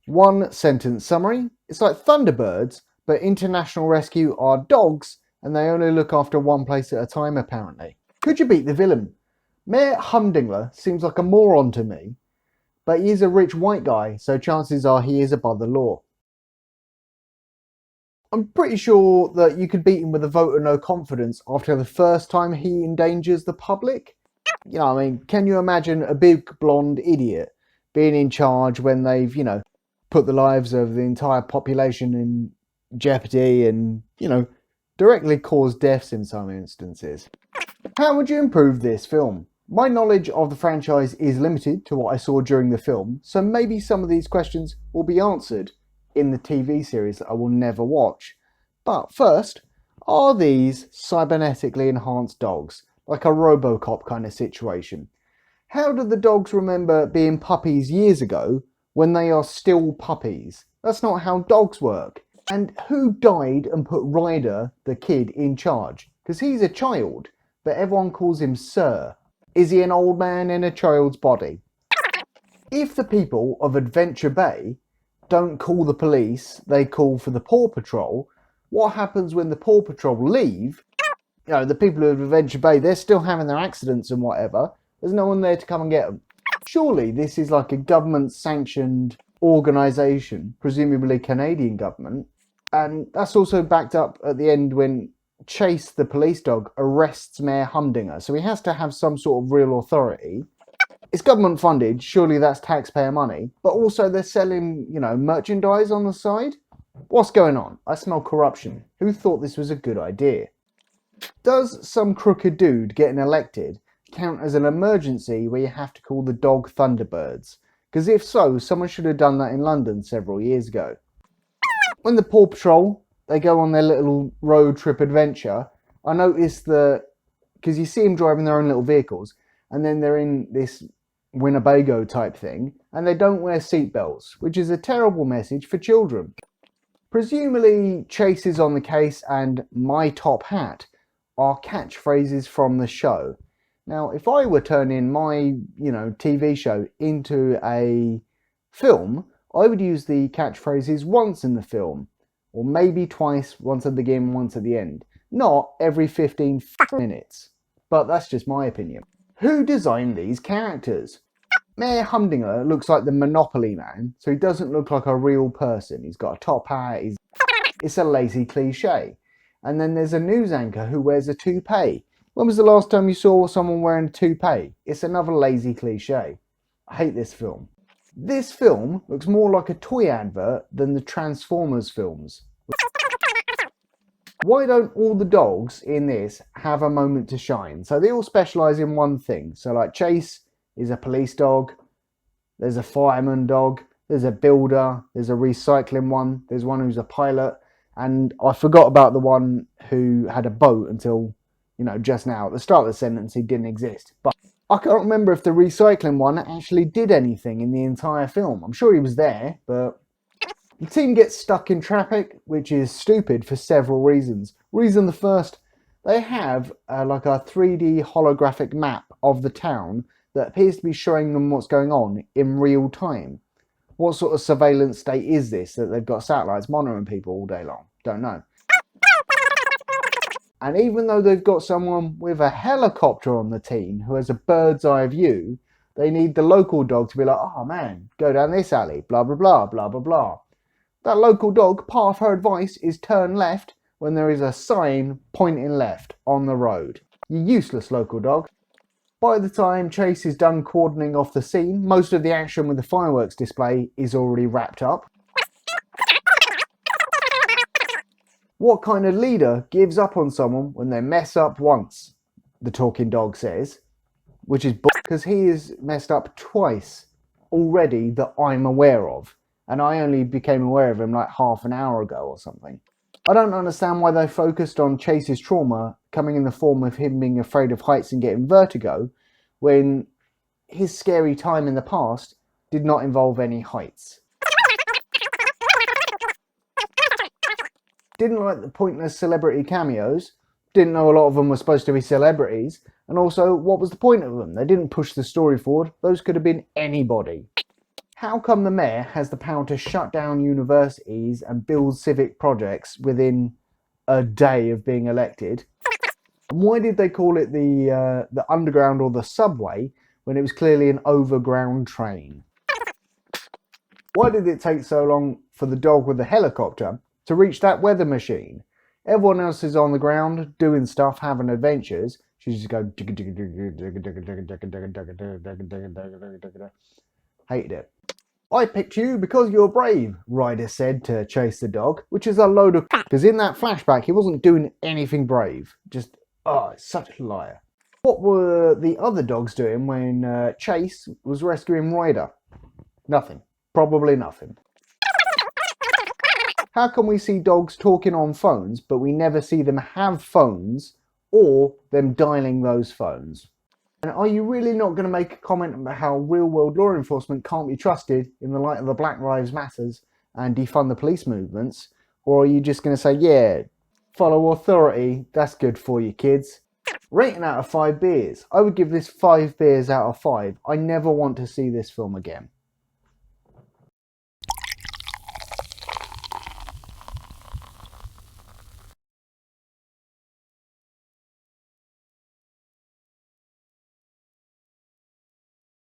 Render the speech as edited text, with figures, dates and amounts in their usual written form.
One sentence summary. It's like Thunderbirds, but International Rescue are dogs and they only look after one place at a time apparently. Could you beat the villain? Mayor Humdingler seems like a moron to me, but he is a rich white guy, so chances are he is above the law. I'm pretty sure that you could beat him with a vote of no confidence after the first time he endangers the public. Can you imagine a big blonde idiot being in charge when they've, put the lives of the entire population in jeopardy and, directly caused deaths in some instances? How would you improve this film? My knowledge of the franchise is limited to what I saw during the film, so maybe some of these questions will be answered in the TV series that I will never watch. But first, are these cybernetically enhanced dogs? Like a Robocop kind of situation? How do the dogs remember being puppies years ago when they are still puppies? That's not how dogs work. And who died and put Ryder, the kid, in charge? Because he's a child, but everyone calls him Sir. Is he an old man in a child's body? If the people of Adventure Bay don't call the police, they call for the Paw Patrol, what happens when the Paw Patrol leave? The people of Adventure Bay, they're still having their accidents and whatever. There's no one there to come and get them. Surely this is like a government-sanctioned organisation, presumably Canadian government. And that's also backed up at the end when Chase, the police dog, arrests Mayor Humdinger. So he has to have some sort of real authority. It's government funded, surely that's taxpayer money. But also they're selling, merchandise on the side. What's going on? I smell corruption. Who thought this was a good idea? Does some crooked dude getting elected count as an emergency where you have to call the dog Thunderbirds? Because if so, someone should have done that in London several years ago. When the Paw Patrol, they go on their little road trip adventure, I noticed that, because you see them driving their own little vehicles, and then they're in this Winnebago type thing, and they don't wear seatbelts, which is a terrible message for children. Presumably, Chase is on the case and my top hat are catchphrases from the show. Now, if I were turning my, TV show into a film, I would use the catchphrases once in the film, or maybe twice, once at the beginning, once at the end. Not every 15 minutes. But that's just my opinion. Who designed these characters? Mayor Humdinger looks like the Monopoly man, so he doesn't look like a real person. He's got a top hat, it's a lazy cliche. And then there's a news anchor who wears a toupee. When was the last time you saw someone wearing a toupee? It's another lazy cliche. I hate this film. This film looks more like a toy advert than the Transformers films. Why don't all the dogs in this have a moment to shine? So they all specialise in one thing. So like Chase is a police dog, there's a fireman dog, there's a builder, there's a recycling one, there's one who's a pilot, and I forgot about the one who had a boat until, just now. At the start of the sentence, he didn't exist. But I can't remember if the recycling one actually did anything in the entire film. I'm sure he was there, but the team gets stuck in traffic, which is stupid for several reasons. Reason the first, they have like a 3D holographic map of the town that appears to be showing them what's going on in real time. What sort of surveillance state is this that they've got satellites monitoring people all day long? Don't know. And even though they've got someone with a helicopter on the team who has a bird's eye view, they need the local dog to be like, oh man, go down this alley, blah, blah, blah, blah, blah, blah. That local dog, part of her advice is turn left when there is a sign pointing left on the road. You useless local dog. By the time Chase is done cordoning off the scene, most of the action with the fireworks display is already wrapped up. What kind of leader gives up on someone when they mess up once? The talking dog says, which is because he is messed up twice already that I'm aware of. And I only became aware of him like half an hour ago or something. I don't understand why they focused on Chase's trauma coming in the form of him being afraid of heights and getting vertigo, when his scary time in the past did not involve any heights. Didn't like the pointless celebrity cameos, didn't know a lot of them were supposed to be celebrities, and also, what was the point of them? They didn't push the story forward, those could have been anybody. How come the mayor has the power to shut down universities and build civic projects within a day of being elected? And why did they call it the underground or the subway when it was clearly an overground train? Why did it take so long for the dog with the helicopter to reach that weather machine? Everyone else is on the ground doing stuff, having adventures. She's just going. Hated it. I picked you because you're brave, Ryder said to chase the dog, which is a load of because in that flashback he wasn't doing anything brave. Just, such a liar. What were the other dogs doing when Chase was rescuing Ryder? Nothing. Probably nothing. How can we see dogs talking on phones, but we never see them have phones or them dialing those phones? And are you really not going to make a comment about how real-world law enforcement can't be trusted in the light of the Black Lives Matters and defund the police movements? Or are you just going to say, yeah, follow authority, that's good for you kids? Rating out of 5 beers. I would give this 5 beers out of 5. I never want to see this film again.